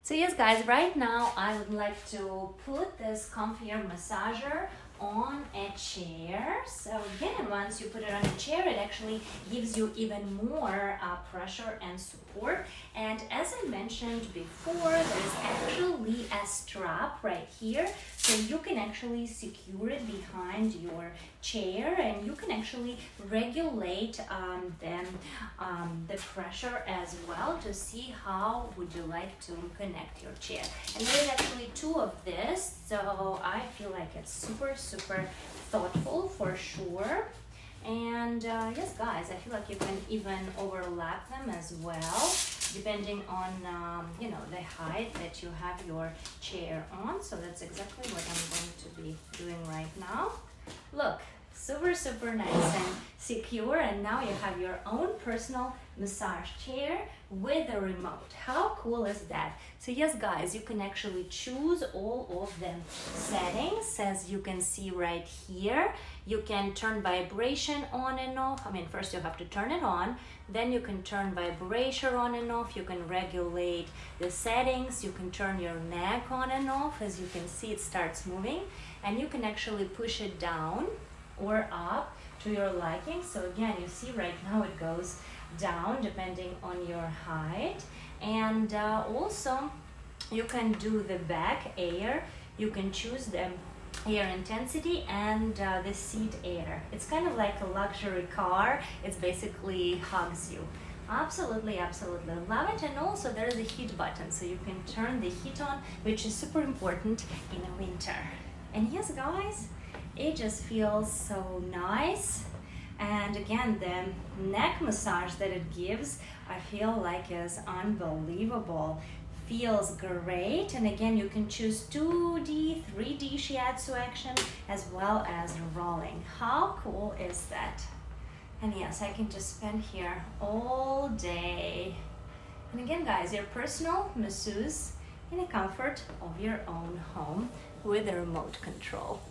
So yes guys, right now I would like to put this COMFIER massager on a chair. So again, once you put it on a chair, it actually gives you even more pressure and support. And as I mentioned before, there's actually a strap right here, so you can actually secure it behind your chair, and you can actually regulate the pressure as well to see how would you like to connect your chair. And there's actually two of this, so I feel like it's super thoughtful for sure. And yes guys, I feel like you can even overlap them as well, depending on you know, the height that you have your chair on. So that's exactly what I'm going to be doing right now. Look, super nice and secure, and now you have your own personal massage chair with a remote. How cool is that? So yes guys, you can actually choose all of the settings, as you can see right here. You can turn vibration on and off. I mean, first you have to turn it on, then you can turn vibration on and off. You can regulate the settings, you can turn your neck on and off. As you can see, it starts moving, and you can actually push it down or up to your liking. So again, you see right now it goes down depending on your height. And also you can do the back air. You can choose the air intensity and the seat air. It's kind of like a luxury car. It basically hugs you. Absolutely love it. And also there is a heat button, so you can turn the heat on, which is super important in the winter. And yes guys, it just feels so nice. And again, the neck massage that it gives, I feel like is unbelievable. Feels great. And again, you can choose 2D, 3D shiatsu action, as well as rolling. How cool is that? And yes, I can just spend here all day. And again guys, your personal masseuse in the comfort of your own home with a remote control.